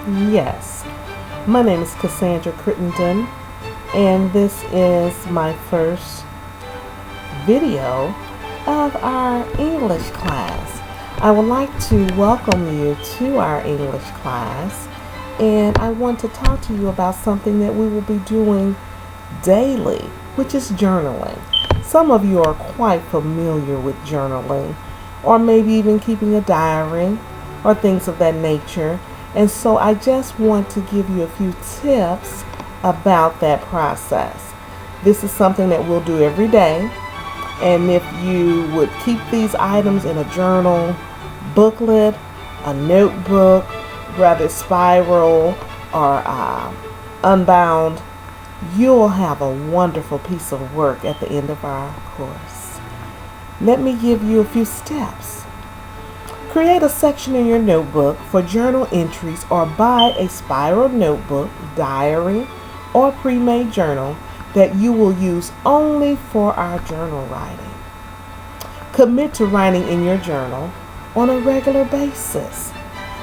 Yes, my name is Cassandra Crittenden, and this is my first video of our English class. I would like to welcome you to our English class, and I want to talk to you about something that we will be doing daily, which is journaling. Some of you are quite familiar with journaling, or maybe even keeping a diary, or things of that nature. And so I just want to give you a few tips about that process. This is something that we'll do every day. And if you would keep these items in a journal, booklet, a notebook, rather spiral or unbound, you'll have a wonderful piece of work at the end of our course. Let me give you a few steps. Create a section in your notebook for journal entries or buy a spiral notebook, diary, or pre-made journal that you will use only for our journal writing. Commit to writing in your journal on a regular basis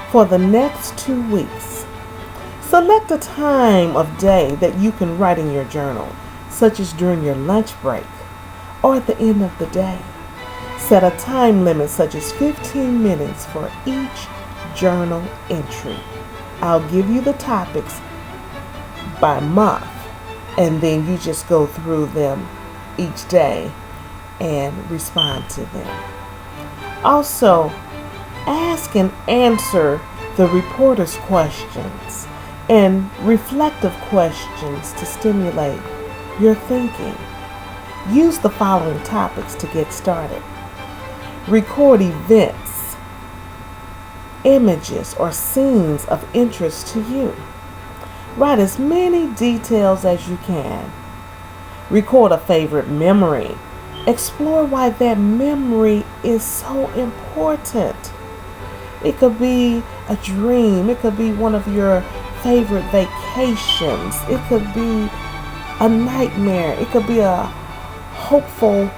for the next 2 weeks. Select a time of day that you can write in your journal, such as during your lunch break or at the end of the day. Set a time limit such as 15 minutes for each journal entry. I'll give you the topics by month, and then you just go through them each day and respond to them. Also, ask and answer the reporter's questions and reflective questions to stimulate your thinking. Use the following topics to get started. Record events, images, or scenes of interest to you. Write as many details as you can. Record a favorite memory. Explore why that memory is so important. It could be a dream. It could be one of your favorite vacations. It could be a nightmare. It could be a hopeful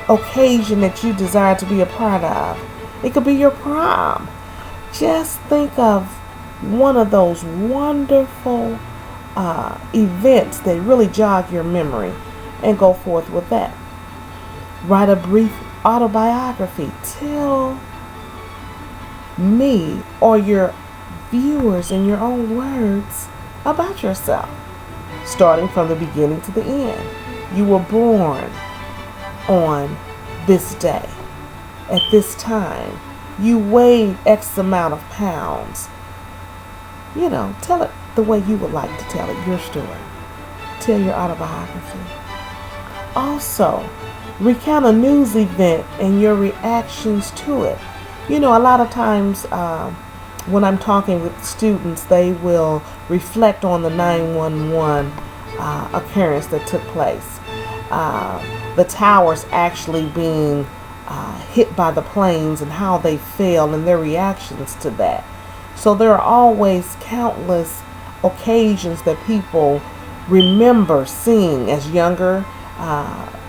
occasion that you desire to be a part of. It could be your prom. Just think of one of those wonderful events that really jog your memory and go forth with that. Write a brief autobiography. Tell me or your viewers in your own words about yourself, starting from the beginning to the end. You were born on this day, at this time. You weighed X amount of pounds. Tell it the way you would like to tell it, your story. Tell your autobiography. Also, recount a news event and your reactions to it. A lot of times when I'm talking with students, they will reflect on the 911 occurrence that took place. The towers actually being hit by the planes and how they fell and their reactions to that. So there are always countless occasions that people remember seeing as younger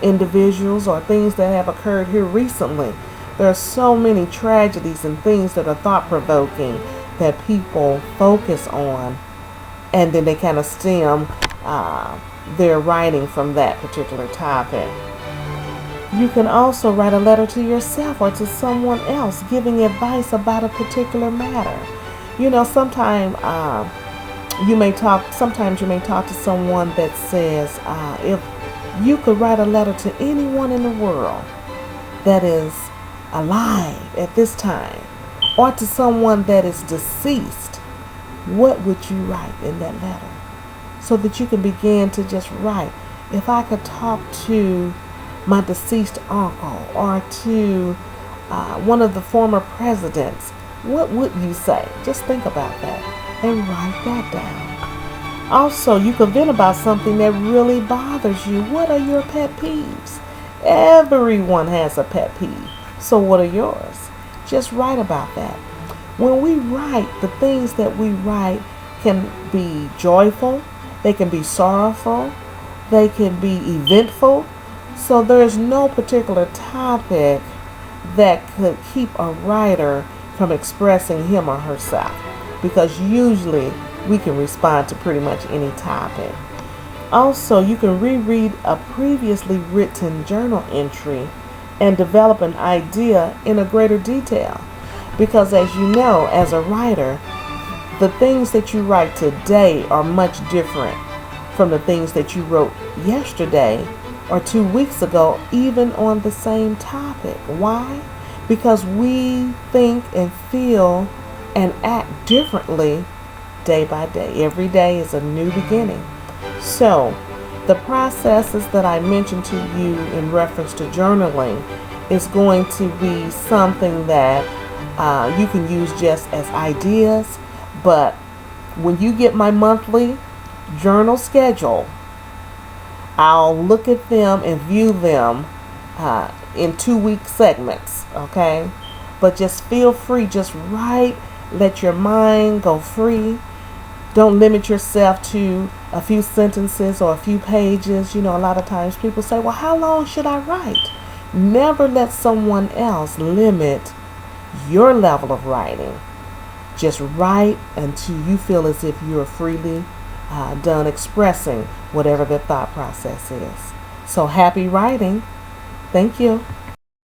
individuals, or things that have occurred here recently. There are so many tragedies and things that are thought-provoking that people focus on, and then they kind of stem their writing from that particular topic. You can also write a letter to yourself or to someone else giving advice about a particular matter. Sometimes you may talk to someone that says, if you could write a letter to anyone in the world that is alive at this time, or to someone that is deceased, what would you write in that letter? So that you can begin to just write. If I could talk to my deceased uncle or to one of the former presidents, what would you say? Just think about that and write that down. Also, you could vent about something that really bothers you. What are your pet peeves? Everyone has a pet peeve. So what are yours? Just write about that. When we write, the things that we write can be joyful, they can be sorrowful, they can be eventful. So there's no particular topic that could keep a writer from expressing him or herself. because usually we can respond to pretty much any topic. Also, you can reread a previously written journal entry and develop an idea in a greater detail. Because as you know, as a writer, the things that you write today are much different from the things that you wrote yesterday or 2 weeks ago, even on the same topic. Why? Because we think and feel and act differently day by day. Every day is a new beginning. So, the processes that I mentioned to you in reference to journaling is going to be something that you can use just as ideas. But when you get my monthly journal schedule, I'll look at them and view them in 2-week segments, okay? But just feel free, just write, let your mind go free. Don't limit yourself to a few sentences or a few pages. You know, a lot of times people say, well, how long should I write? Never let someone else limit your level of writing. Just write until you feel as if you're freely done expressing whatever the thought process is. So happy writing. Thank you.